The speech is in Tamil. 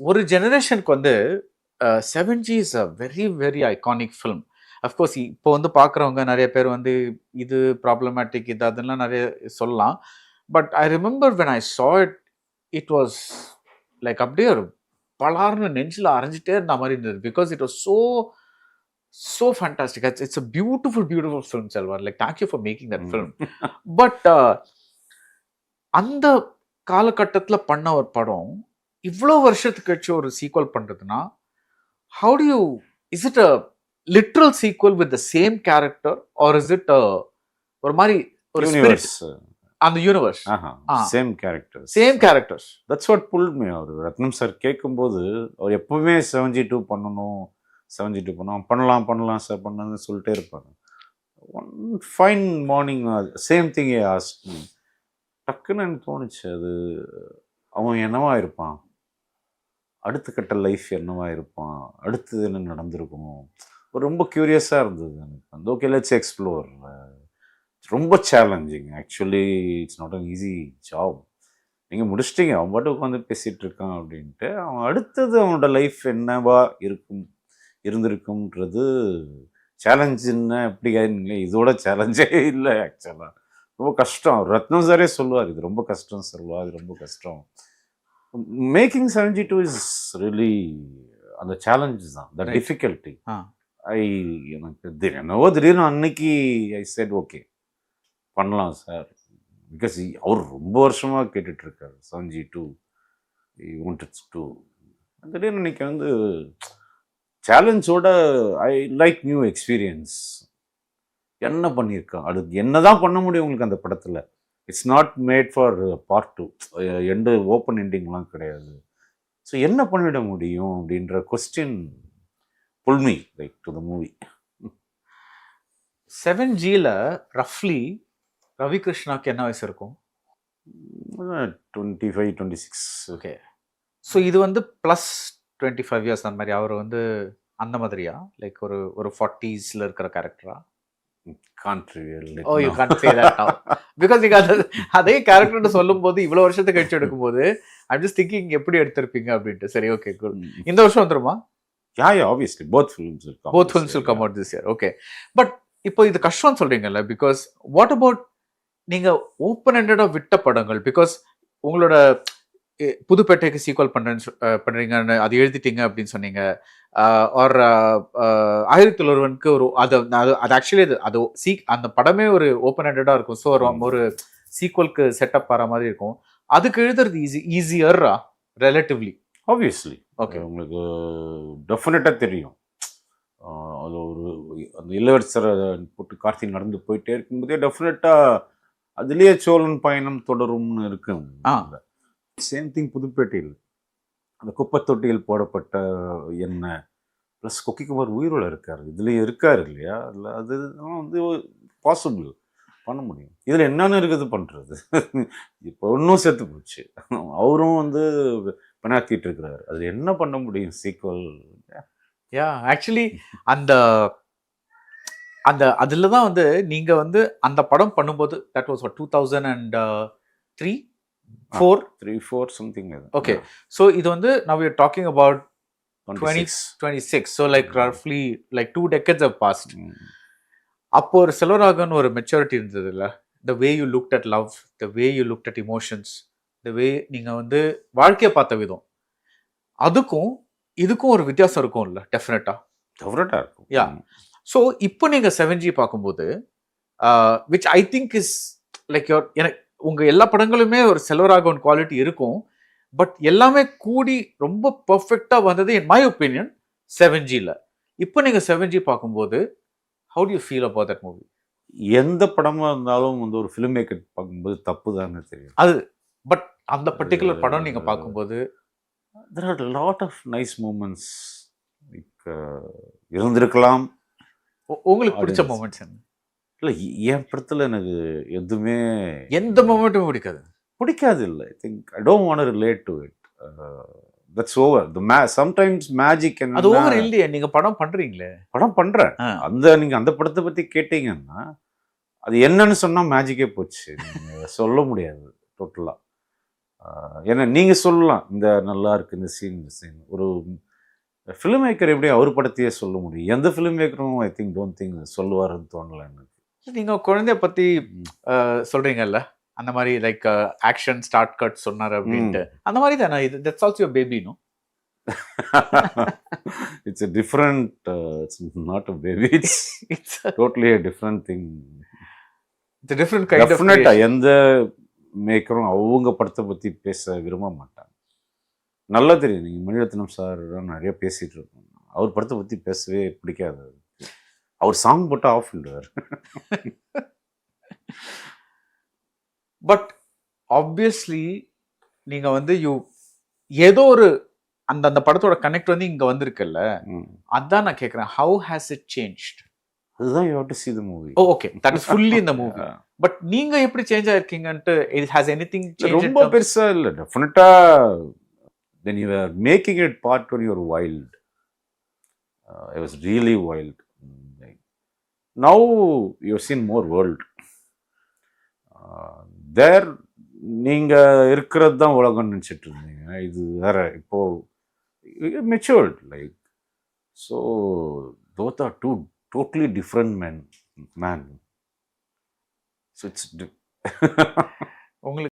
ஒரு ஜெனரேஷனுக்கு வந்து 7G is a very very iconic film. Of course இப்போ வந்து பார்க்குறவங்க நிறைய பேர் வந்து இது ப்ராப்ளமேட்டிக் இது அதெல்லாம் நிறைய சொல்லலாம். But I remember when I saw it, it was like அப்படியே ஒரு பலார்னு நெஞ்சில் அரைஞ்சிட்டே இருந்த மாதிரி இருந்தது. Because it was so fantastic. It's a beautiful film, Selvar. Like, thank you for making that film. But அந்த காலகட்டத்துல பண்ண ஒரு படம் இவ்வளோ வருஷத்துக்கு கழிச்சு ஒரு சீக்வல் பண்றதுன்னா, how do you, is it a literal sequel with the same character or is it ஒரு மாதிரி ஒரு யூனிவர்ஸ் அந்த universe same characters that's what pulled me. அவர் ரத்னம் சார் கேட்கும்போது அவர் எப்பவுமே 72 பண்ணணும் 72 பண்ணலாம் சார் பண்ணணும்னு சொல்லிட்டே இருப்பாங்க. One fine morning same thing a ask me. டக்குன்னு எனக்கு தோணுச்சு, அது அவன் என்னவா இருப்பான், அடுத்த கட்ட லைஃப் என்னவா இருப்பான், அடுத்தது என்ன நடந்திருக்கணும், ரொம்ப க்யூரியஸாக இருந்தது எனக்கு. அந்த ஓகே லெட்ஸ் எக்ஸ்ப்ளோர். ரொம்ப challenging actually. It's not an easy job. நீங்கள் முடிச்சிட்டிங்க, அவன் பாட்டு உட்காந்து பேசிகிட்டு இருக்கான் அப்படின்ட்டு, அவன் அடுத்தது அவனோட லைஃப் என்னவா இருந்திருக்கும்ன்றது சேலஞ்சுன்னா எப்படி இல்லை, இதோட சேலஞ்சே இல்லை ஆக்சுவலாக. ரொம்ப கஷ்டம். ரத்னம் சாரே சொல்லுவார், இது ரொம்ப கஷ்டம் சொல்லுவார், அது ரொம்ப கஷ்டம். மேக்கிங் 72 இஸ் ரியலி அந்த சேலஞ்சஸ் தான், த டிஃபிகல்ட்டி. எனக்கு என்னவோ திடீர்னு அன்னைக்கு ஐ செட் ஓகே பண்ணலாம் சார். பிகாஸ் அவர் ரொம்ப வருஷமாக கேட்டுட்ருக்காரு 72 வாண்டட் டு. திடீர்னு இன்னைக்கு வந்து சேலஞ்சோட ஐ லைக் நியூ எக்ஸ்பீரியன்ஸ். என்ன பண்ணியிருக்கான், அடுத்து என்ன தான் பண்ண முடியும் உங்களுக்கு அந்த படத்தில். It's not made for part 2, and open எண்டிங்லாம் கிடையாது. ஸோ என்ன பண்ணிட முடியும் அப்படின்ற question pull me like to the movie. 7Gல ரஃப்லி ரவி கிருஷ்ணாக்கு என்ன வயசு இருக்கும்? 25, 26. ஓகே. ஸோ இது வந்து ப்ளஸ் 25 இயர்ஸ் அந்த மாதிரி. அவர் வந்து அந்த மாதிரியா, லைக் ஒரு 40ஸ்ல இருக்கிற கேரக்டரா? Can't reveal it. Oh, you can't say that now. Because நீங்க அதே கேரக்டர்னு சொல்லும்போது இவ்வளோ வருஷத்துக்கு கழிச்சு எடுக்கும்போது I'm just thinking எப்படி எடுத்திருப்பீங்க அப்படின்ட்டு. சரி, ஓகே, குட். இந்த வருஷம் வந்துருமா? Yeah, obviously. Both films will come out this year. Okay. But இப்போ இது கஷ்டம்னு சொல்றீங்கல்ல, பிகாஸ் வாட் அபவுட் நீங்க ஓப்பன் ஹெண்டடா விட்ட படங்கள்? பிகாஸ் உங்களோட புதுப்பேட்டைக்கு சீக்வல் பண்றீங்கன்னு அது எழுதிட்டீங்க அப்படின்னு சொன்னீங்க. ஆர் 1001க்கு ஒரு அது ஆக்சுவலி அது அந்த படமே ஒரு ஓப்பன் ஹெண்டடா இருக்கும். ஸோ ஒரு சீக்வலுக்கு செட்டப் ஆகிற மாதிரி இருக்கும். அதுக்கு எழுதுறது ஈஸியரா ரிலேட்டிவ்லி? ஆப்வியஸ்லி. ஓகே, உங்களுக்கு டெஃபினட்டாக தெரியும். அது ஒரு அந்த இளவரசரை போட்டு கார்த்திக் நடந்து போயிட்டே இருக்கும்போதே டெஃபினட்டாக அதுலேயே சோழன் பயணம் தொடரும்னு இருக்கு. சேம் திங் புதுப்பேட்டையில் அந்த குப்பை தொட்டியில் போடப்பட்ட எண்ணெய் ப்ளஸ் கொக்கிக்குமார் உயிரோட இருக்கார், இதுலேயே இருக்கார் இல்லையா? அதில் அது வந்து பாசிபிள் பண்ண முடியும். இதில் என்னென்ன இருக்குது பண்ணுறது? இப்போ இன்னும் சேர்த்து போச்சு, அவரும் வந்து பினாக்கிட்டு இருக்கிறார். அதில் என்ன பண்ண முடியும் சீக்வல்? ஆக்சுவலி அந்த அந்த அதில் தான் வந்து நீங்கள் வந்து அந்த படம் பண்ணும்போது that was 2003, 4 something like that. Okay, so இது வந்து now we are talking about 2026. So like roughly like 2 decades have passed. அப்போ ஒரு செல்வராகவன் ஒரு மெச்சூரிட்டி இருந்தது இல்லை? the way you looked at love, the way you looked at emotions, the way நீங்கள் வந்து வாழ்க்கையை பார்த்த விதம், அதுக்கும் இதுக்கும் ஒரு வித்தியாசம் இருக்கும் இல்லை? டெஃபினட்டாக இருக்கும். யா. ஸோ இப்போ நீங்கள் 7G பார்க்கும்போது which I think is like எனக்கு உங்கள் எல்லா படங்களுமே ஒரு செல்வராகவன் குவாலிட்டி இருக்கும். பட் எல்லாமே கூடி ரொம்ப பர்ஃபெக்டாக வந்தது இன் மை ஒப்பீனியன் 7Gல. இப்போ நீங்கள் 7G பார்க்கும்போது how to you feel about that movie? எந்த படமாக இருந்தாலும் வந்து ஒரு ஃபிலிம் மேக்கர் பார்க்கும்போது தப்பு தானே தெரியும் அது. பட் அந்த பர்டிகுலர் படம் நீங்கள் பார்க்கும்போது there are a lot of nice moments இருந்திருக்கலாம். உங்களுக்கு பிடிச்ச மூமெண்ட்ஸ் என்ன? இல்லை, என் படத்தில் எனக்கு எதுவுமே எந்த மூமெண்ட்டும் பிடிக்காது இல்லை. I think I don't want to relate to it. That's over. Sometimes magic அது ஓவர் இல்லையே. நீங்கள் படம் பண்ணுறீங்களே, படம் பண்ணுறேன். நீங்கள் அந்த படத்தை பற்றி கேட்டீங்கன்னா அது என்னன்னு சொன்னால் மேஜிக்கே போச்சு, சொல்ல முடியாது டோட்டலாக. ஏன்னா நீங்கள் சொல்லலாம் இந்த நல்லா இருக்கு இந்த சீன் ஒரு ஃபிலிம் மேக்கர் எப்படி அவர் படத்தையே சொல்ல முடியும்? எந்த filmmaker I think don't think சொல்லுவாருன்னு தோணலை எனக்கு. நீங்க குழந்தைய பத்தி சொல்றீங்கல்ல, அந்த மாதிரி லைக் ஆக்ஷன் ஸ்டார்ட் கட் சொன்னார் அப்படின்ட்டு, அந்த மாதிரி தானே இது? That's also your baby, no? It's a different, it's not a baby, it's totally a different thing. It's a different kind of Definitely எந்த மேக்கரும் அவங்க படத்தை பற்றி பேச விரும்ப மாட்டாங்க. நல்லா தெரியும், நீங்கள் மணிரத்னம் சார் நிறைய பேசிகிட்டு இருக்கோம், அவர் படத்தை பற்றி பேசவே பிடிக்காது. அவர் சாங் போட்டு ஆஃப் பண்ணுவார். பட் ஆப்வியஸ்லி நீங்கள் வந்து ஏதோ ஒரு அந்த படத்தோட கனெக்ட் வந்து இங்கே வந்திருக்குல்ல, அதான் நான் கேட்குறேன். How has it changed? அதுதான் you have to see the movie. Okay, that is fully in the movie. But நீங்க எப்படி சேஞ்ச் ஆயிருக்கீங்கன்ட்டு, இட் ஹஸ் எனிதிங் சேஞ்ச்? ரொம்ப பெருசா இல்ல, டெஃபினட்டா when you were making it part when you were wild. I was really wild. Now you've seen more world. There நீங்க இருக்கிறது தான் உலகம் நினைச்சிட்டு இருந்தீங்க, இது வேற. இப்போ matured, like, so those are two totally different man. So it's உங்களுக்கு